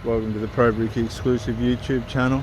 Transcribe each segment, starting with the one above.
Welcome to the ProBrick exclusive YouTube channel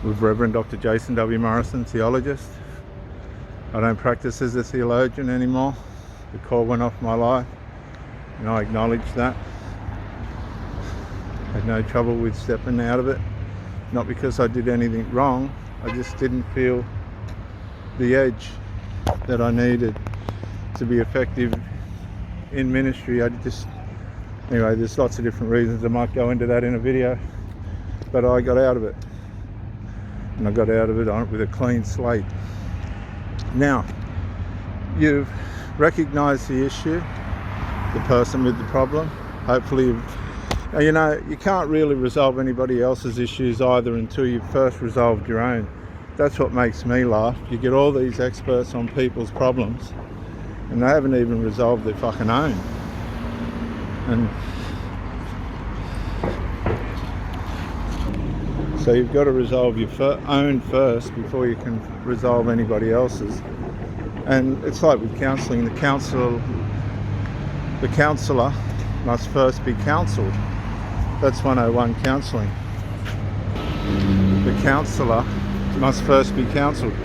with Reverend Dr. Jason W. Morrison, theologist. I don't practice as a theologian anymore. The call went off my life and I acknowledge that. I had no trouble with stepping out of it. Not because I did anything wrong, I just didn't feel the edge that I needed to be effective in ministry. Anyway, there's lots of different reasons. I might go into that in a video, but I got out of it, and I got out of it with a clean slate. Now, you've recognized the issue, the person with the problem. Hopefully, you know, you can't really resolve anybody else's issues either until you've first resolved your own. That's what makes me laugh. You get all these experts on people's problems, and they haven't even resolved their fucking own. And so you've got to resolve your own first before you can resolve anybody else's. And it's like with counselling. The counsellor must first be counselled. That's 101 counselling. The counsellor must first be counselled.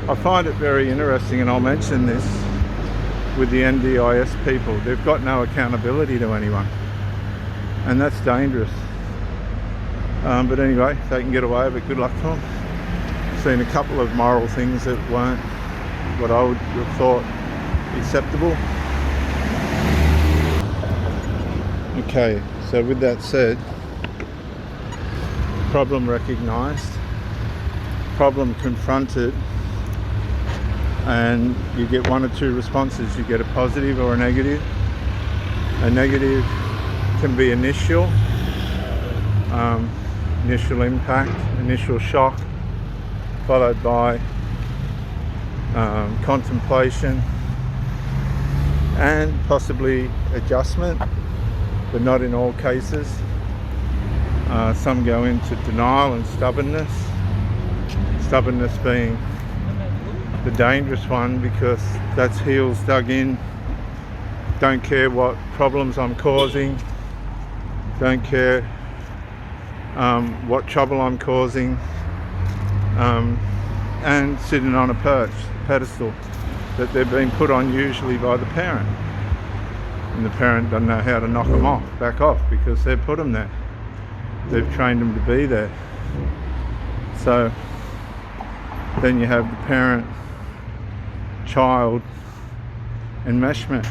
I find it very interesting, and I'll mention this with the NDIS people. They've got no accountability to anyone, and that's dangerous. But anyway, if they can get away with it, good luck to them. I've seen a couple of moral things that weren't what I would have thought acceptable. Okay, so with that said, problem recognised, problem confronted, and you get one or two responses. You get a positive or a negative. A negative can be initial impact, initial shock, followed by contemplation and possibly adjustment, but not in all cases. Some go into denial and stubbornness. Stubbornness being the dangerous one, because that's heels dug in. Don't care what problems I'm causing, don't care what trouble I'm causing, and sitting on a pedestal that they've been put on, usually by the parent, and the parent doesn't know how to knock them back off, because they've put them there. They've trained them to be there. So then you have the parent-child enmeshment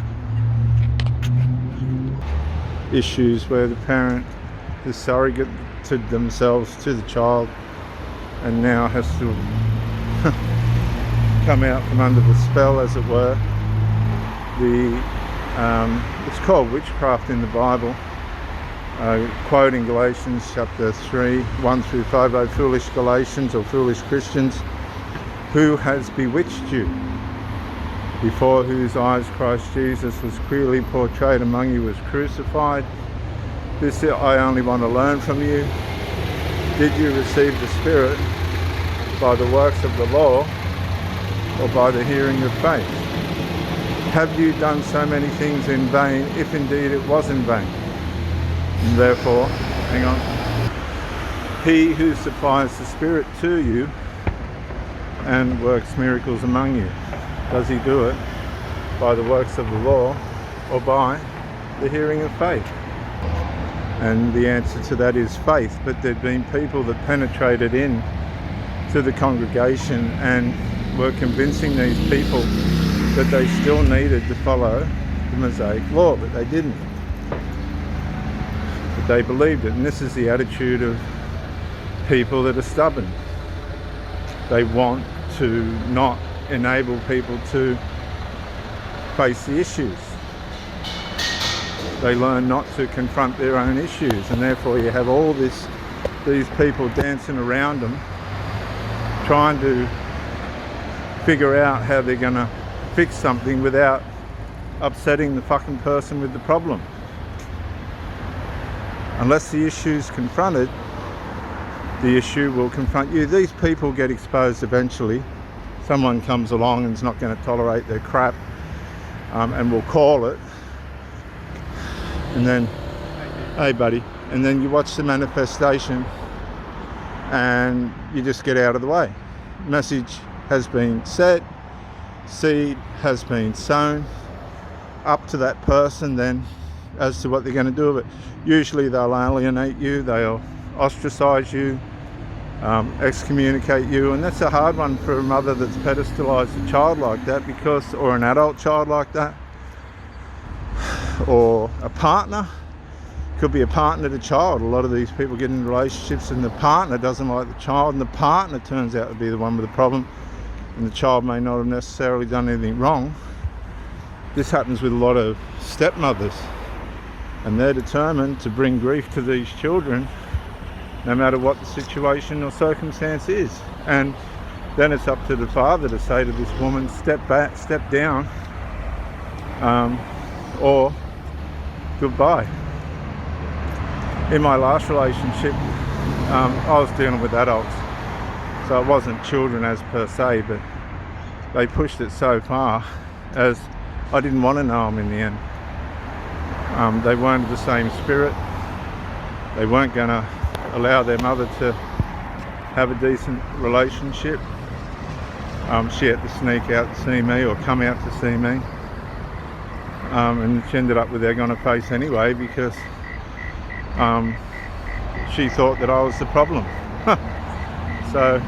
issues, where the parent is surrogated themselves to the child and now has to come out from under the spell, as it were. It's called witchcraft in the Bible. Quoting Galatians chapter 3, 1 through 5, O foolish Galatians, or foolish Christians, who has bewitched you, before whose eyes Christ Jesus was clearly portrayed among you as crucified? This I only want to learn from you. Did you receive the Spirit by the works of the law, or by the hearing of faith? Have you done so many things in vain, if indeed it was in vain? And therefore, he who supplies the Spirit to you and works miracles among you, does he do it by the works of the law, or by the hearing of faith? And the answer to that is faith. But there'd been people that penetrated in to the congregation and were convincing these people that they still needed to follow the Mosaic law, but they didn't. But they believed it, and this is the attitude of people that are stubborn. They want to not enable people to face the issues. They learn not to confront their own issues, and therefore you have all these people dancing around them, trying to figure out how they're going to fix something without upsetting the fucking person with the problem. Unless the issue's confronted, the issue will confront you. These people get exposed eventually. Someone comes along and is not going to tolerate their crap, and will call it. And then, hey buddy, and then you watch the manifestation and you just get out of the way. Message has been said, seed has been sown, up to that person then as to what they're going to do with it. Usually they'll alienate you, they'll ostracize you, excommunicate you, and that's a hard one for a mother that's pedestalized a child like that, because, or an adult child like that, or a partner. Could be a partner to child. A lot of these people get in relationships and the partner doesn't like the child, and the partner turns out to be the one with the problem, and the child may not have necessarily done anything wrong. This happens with a lot of stepmothers, and they're determined to bring grief to these children no matter what the situation or circumstance is. And then it's up to the father to say to this woman, step back, step down, or goodbye. In my last relationship, I was dealing with adults, so it wasn't children as per se, but they pushed it so far as I didn't want to know them in the end. They weren't of the same spirit. They weren't going to allow their mother to have a decent relationship. She had to sneak out to see me or come out to see me, and she ended up with egg on her face anyway, because she thought that I was the problem. So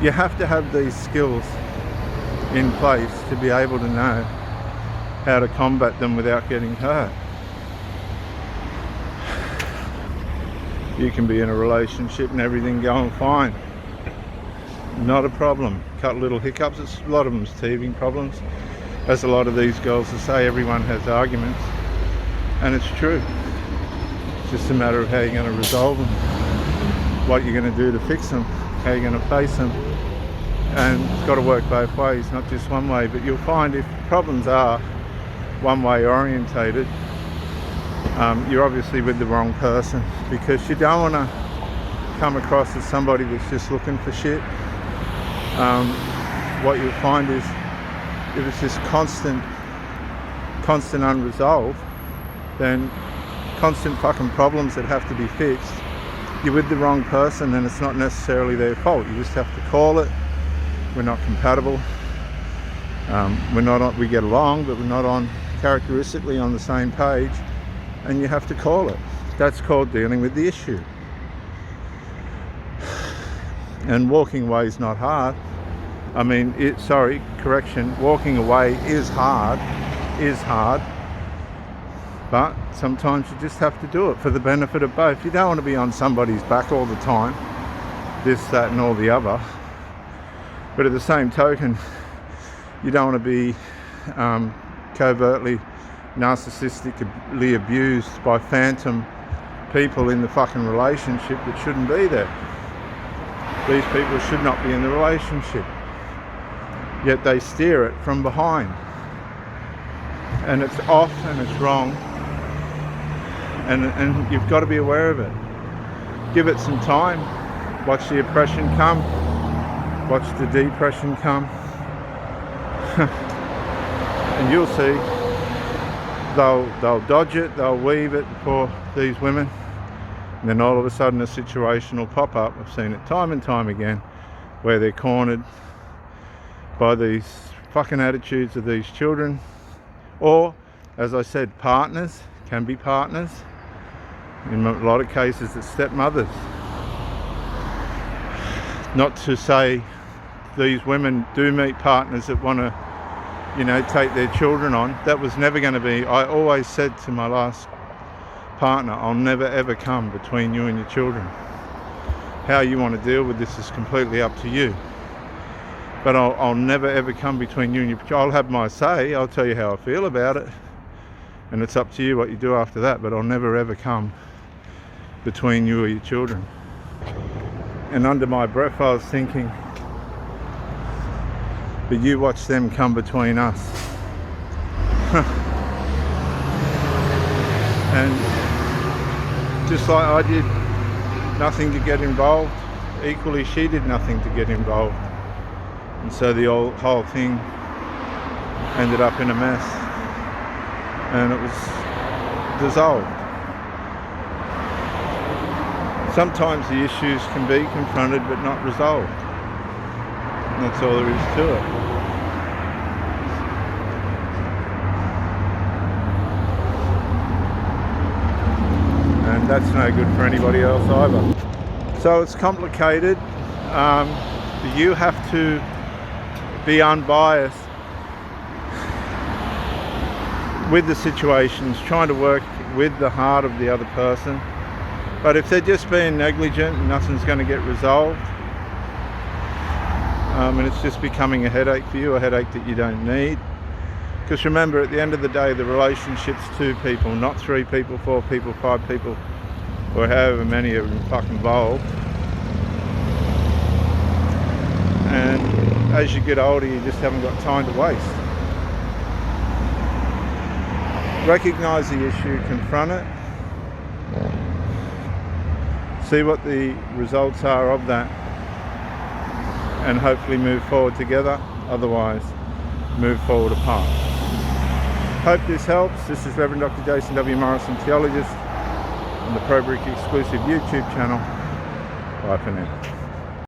you have to have these skills in place to be able to know how to combat them without getting hurt. You can be in a relationship and everything going fine, not a problem. Cut little hiccups. A lot of them's teething problems, as a lot of these girls will say. Everyone has arguments, and it's true. It's just a matter of how you're going to resolve them, what you're going to do to fix them, how you're going to face them. And it's got to work both ways, not just one way. But you'll find if problems are one way orientated, you're obviously with the wrong person, because you don't want to come across as somebody that's just looking for shit. What you'll find is, if it's just constant unresolved, then constant fucking problems that have to be fixed, you're with the wrong person, and it's not necessarily their fault. You just have to call it. We're not compatible. We get along, but we're not characteristically on the same page, and you have to call it. That's called dealing with the issue. And walking away is not hard. Walking away is hard, but sometimes you just have to do it for the benefit of both. You don't want to be on somebody's back all the time, this, that, and all the other. But at the same token, you don't want to be covertly narcissistically abused by phantom people in the fucking relationship that shouldn't be there. These people should not be in the relationship, yet they steer it from behind, and it's off and it's wrong, and you've got to be aware of it. Give it some time. Watch the oppression come, watch the depression come, and you'll see they'll dodge it, they'll weave it for these women, and then all of a sudden a situation will pop up. I've seen it time and time again, where they're cornered by these fucking attitudes of these children, or, as I said, partners. Can be partners. In a lot of cases it's stepmothers. Not to say these women do meet partners that want to, take their children on. That was never going to be. I always said to my last partner, I'll never ever come between you and your children. How you want to deal with this is completely up to you. But I'll never ever come between you and your children. I'll have my say. I'll tell you how I feel about it, and it's up to you what you do after that. But I'll never ever come between you or your children. And under my breath I was thinking, but you watch them come between us. And just like I did nothing to get involved, equally she did nothing to get involved. And so the whole thing ended up in a mess, and it was dissolved. Sometimes the issues can be confronted but not resolved. And that's all there is to it. And that's no good for anybody else either. So it's complicated. You have to be unbiased with the situations, trying to work with the heart of the other person. But if they're just being negligent, nothing's going to get resolved. And it's just becoming a headache for you, a headache that you don't need. Because remember, at the end of the day, the relationship's 2 people, not 3 people, 4 people, 5 people, or however many are involved. And as you get older, you just haven't got time to waste. Recognize the issue, confront it, see what the results are of that, and hopefully move forward together. Otherwise, move forward apart. Hope this helps. This is Reverend Dr. Jason W. Morrison, theologist, on the ProBrick exclusive YouTube channel. Bye for now.